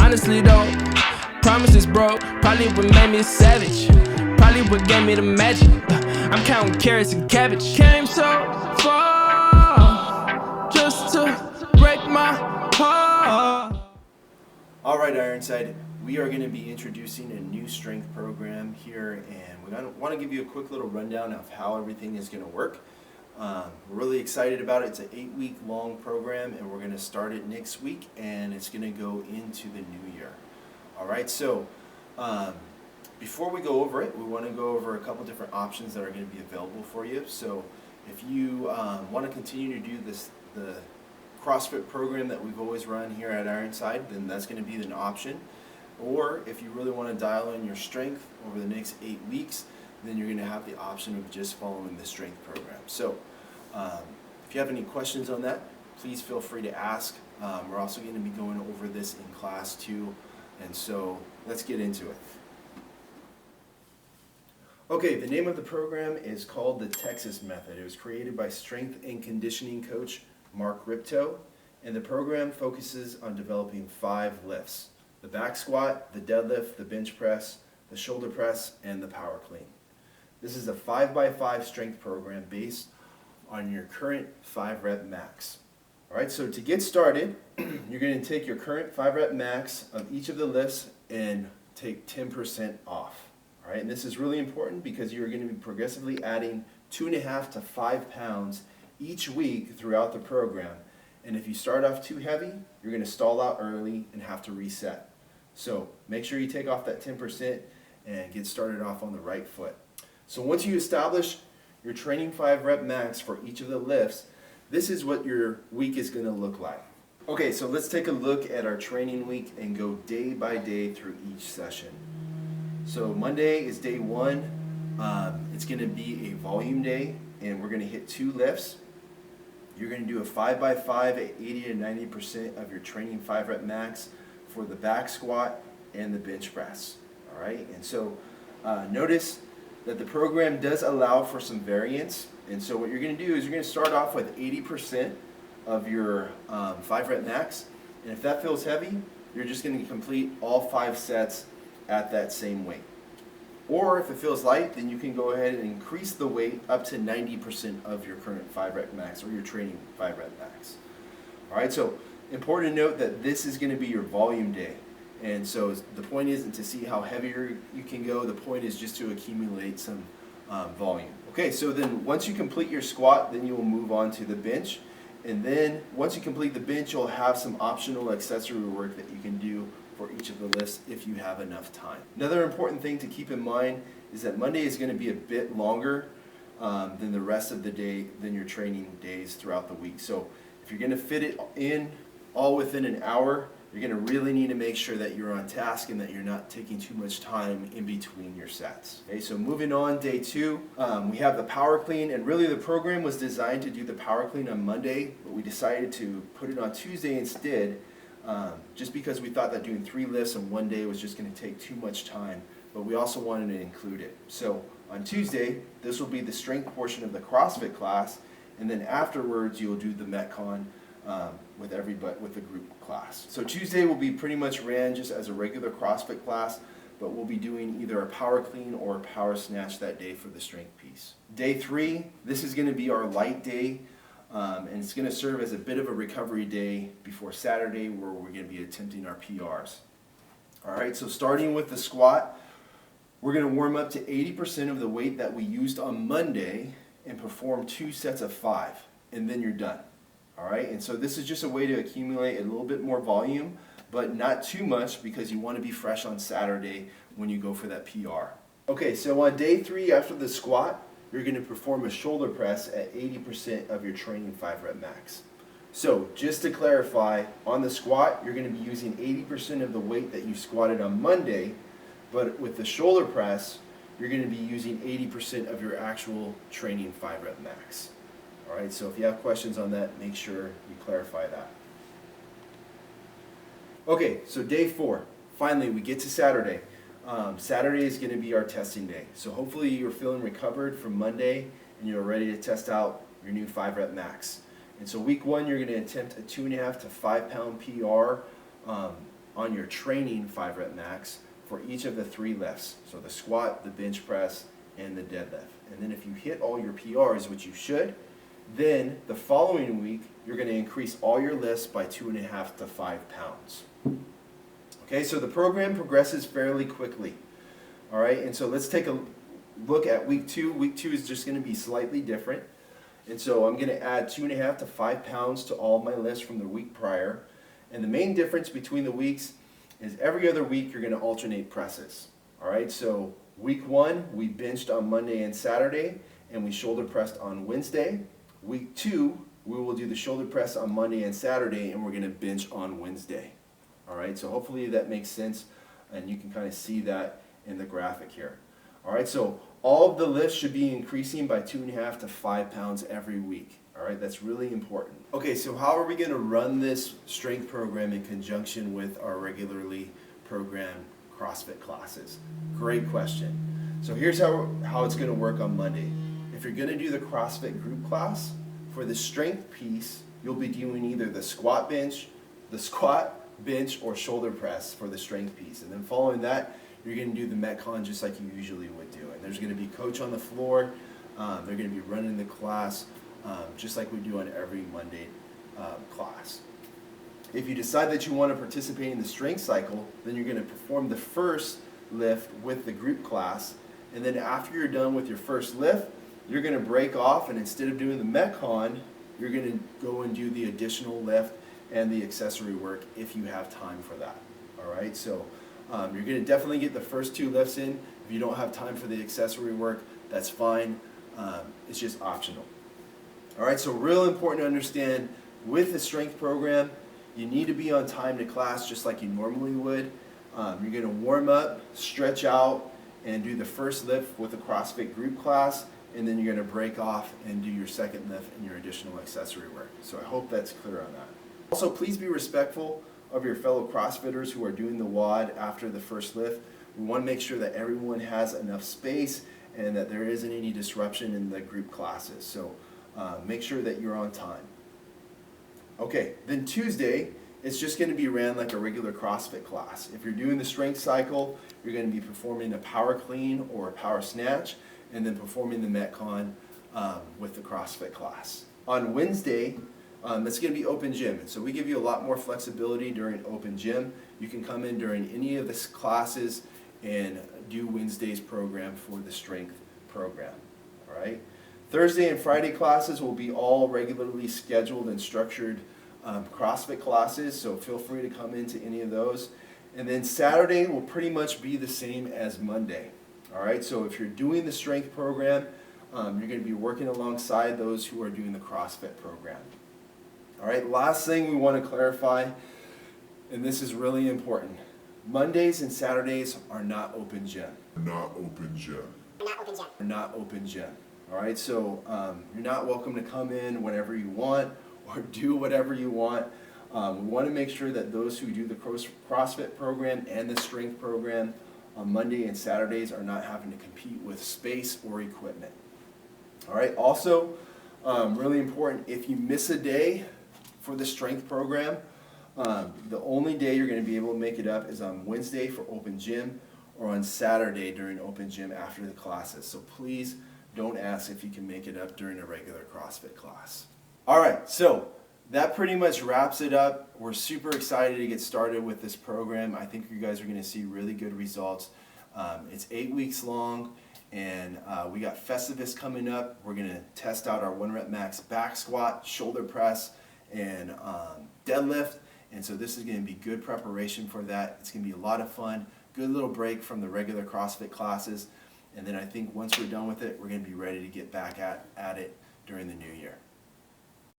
Honestly though, promises broke, probably what made me a savage. Probably what gave me the magic. I'm counting carrots and cabbage. Came so far just to break my heart. All right, Ironside, we are going to be introducing a new strength program here, and we want to give you a quick little rundown of how everything is going to work. We're really excited about it. It's an 8-week long program, and we're going to start it next week, and it's going to go into the new year. All right, so before we go over it, we want to go over a couple different options that are going to be available for you. So if you want to continue to do the CrossFit program that we've always run here at Ironside, then that's going to be an option. Or if you really want to dial in your strength over the next 8 weeks, then you're going to have the option of just following the strength program. So if you have any questions on that, please feel free to ask. We're also going to be going over this in class too, and so let's get into it. Okay, the name of the program is called the Texas Method. It was created by strength and conditioning coach Mark Ripto, and the program focuses on developing 5 lifts: the back squat, the deadlift, the bench press, the shoulder press, and the power clean. This is a 5x5 strength program based on your current 5-rep max. All right, so to get started, you're going to take your current 5-rep max of each of the lifts and take 10% off. All right, and this is really important because you're going to be progressively adding 2.5 to 5 pounds each week throughout the program. And if you start off too heavy, you're going to stall out early and have to reset. So make sure you take off that 10% and get started off on the right foot. So once you establish your training 5-rep max for each of the lifts, this is what your week is going to look like. Okay, so let's take a look at our training week and go day by day through each session. So Monday is day 1. It's going to be a volume day, and we're going to hit 2 lifts. You're going to do a 5x5 at 80 to 90% of your training 5-rep max for the back squat and the bench press. All right, and so notice that the program does allow for some variance. And so what you're going to do is you're going to start off with 80% of your 5-rep max. And if that feels heavy, you're just going to complete all 5 sets at that same weight. Or if it feels light, then you can go ahead and increase the weight up to 90% of your current 5-rep max or your training 5-rep max. All right, so important to note that this is going to be your volume day. And so the point isn't to see how heavier you can go. The point is just to accumulate some volume. Okay, so then once you complete your squat, then you will move on to the bench. And then once you complete the bench, you'll have some optional accessory work that you can do for each of the lifts if you have enough time. Another important thing to keep in mind is that Monday is going to be a bit longer than the rest of the day, than your training days throughout the week. So if you're going to fit it in all within an hour, you're going to really need to make sure that you're on task and that you're not taking too much time in between your sets. Okay, so moving on, day 2, we have the power clean, and really the program was designed to do the power clean on Monday, but we decided to put it on Tuesday instead, just because we thought that doing 3 lifts in one day was just going to take too much time, but we also wanted to include it. So on Tuesday, this will be the strength portion of the CrossFit class, and then afterwards you'll do the Metcon with the group class. So Tuesday will be pretty much ran just as a regular CrossFit class, but we'll be doing either a power clean or a power snatch that day for the strength piece. Day 3, this is going to be our light day, and it's going to serve as a bit of a recovery day before Saturday, where we're going to be attempting our PRs. All right, so starting with the squat, we're going to warm up to 80% of the weight that we used on Monday and perform 2 sets of 5, and then you're done. All right, and so this is just a way to accumulate a little bit more volume, but not too much, because you want to be fresh on Saturday when you go for that PR. Okay, so on day 3 after the squat, you're going to perform a shoulder press at 80% of your training 5-rep max. So just to clarify, on the squat, you're going to be using 80% of the weight that you squatted on Monday, but with the shoulder press, you're going to be using 80% of your actual training 5-rep max. All right, so if you have questions on that, make sure you clarify that. Okay, so day 4. Finally, we get to Saturday. Saturday is going to be our testing day. So hopefully you're feeling recovered from Monday and you're ready to test out your new 5-rep max. And so week 1, you're going to attempt a 2.5 to 5 pound PR on your training 5 rep max for each of the 3 lifts. So the squat, the bench press, and the deadlift. And then if you hit all your PRs, which you should, then the following week, you're going to increase all your lifts by 2.5 to 5 pounds. Okay, so the program progresses fairly quickly. All right, and so let's take a look at week 2. Week 2 is just going to be slightly different. And so I'm going to add 2.5 to 5 pounds to all of my lifts from the week prior. And the main difference between the weeks is every other week you're going to alternate presses. All right, so week 1, we benched on Monday and Saturday, and we shoulder pressed on Wednesday. Week 2, we will do the shoulder press on Monday and Saturday, and we're going to bench on Wednesday. All right, so hopefully that makes sense, and you can kind of see that in the graphic here. All right, so all of the lifts should be increasing by 2.5 to 5 pounds every week. All right, that's really important. Okay, so how are we going to run this strength program in conjunction with our regularly programmed CrossFit classes? Great question. So here's how it's going to work on Monday. If you're going to do the CrossFit group class, for the strength piece, you'll be doing either the squat, bench, or shoulder press for the strength piece. And then following that, you're going to do the Metcon just like you usually would do. And there's going to be coach on the floor. They're going to be running the class just like we do on every Monday class. If you decide that you want to participate in the strength cycle, then you're going to perform the first lift with the group class. And then after you're done with your first lift, you're going to break off, and instead of doing the Metcon, you're going to go and do the additional lift and the accessory work if you have time for that. All right, so you're going to definitely get the first 2 lifts in. If you don't have time for the accessory work, that's fine. It's just optional. All right, so real important to understand with the strength program, you need to be on time to class just like you normally would. You're going to warm up, stretch out, and do the first lift with the CrossFit group class, and then you're going to break off and do your second lift and your additional accessory work. So I hope that's clear on that. Also, please be respectful of your fellow CrossFitters who are doing the WOD after the first lift. We want to make sure that everyone has enough space and that there isn't any disruption in the group classes. So make sure that you're on time. Okay, then Tuesday, it's just going to be ran like a regular CrossFit class. If you're doing the strength cycle, you're going to be performing a power clean or a power snatch, and then performing the Metcon with the CrossFit class. On Wednesday, it's going to be open gym. So we give you a lot more flexibility during open gym. You can come in during any of the classes and do Wednesday's program for the strength program. All right. Thursday and Friday classes will be all regularly scheduled and structured CrossFit classes, so feel free to come into any of those. And then Saturday will pretty much be the same as Monday. All right, so if you're doing the strength program, you're going to be working alongside those who are doing the CrossFit program. All right, last thing we want to clarify, and this is really important. Mondays and Saturdays are not open gym. Not open gym. Not open gym. All right, so you're not welcome to come in whenever you want or do whatever you want. We want to make sure that those who do the CrossFit program and the strength program on Monday and Saturdays are not having to compete with space or equipment. All right, also really important, if you miss a day for the strength program, the only day you're going to be able to make it up is on Wednesday for open gym or on Saturday during open gym after the classes. So please don't ask if you can make it up during a regular CrossFit class. All right, so that pretty much wraps it up. We're super excited to get started with this program. I think you guys are going to see really good results. It's 8 weeks long, and we got Festivus coming up. We're going to test out our 1 rep max back squat, shoulder press, and deadlift. And so this is going to be good preparation for that. It's going to be a lot of fun, good little break from the regular CrossFit classes. And then I think once we're done with it, we're going to be ready to get back at it during the new year.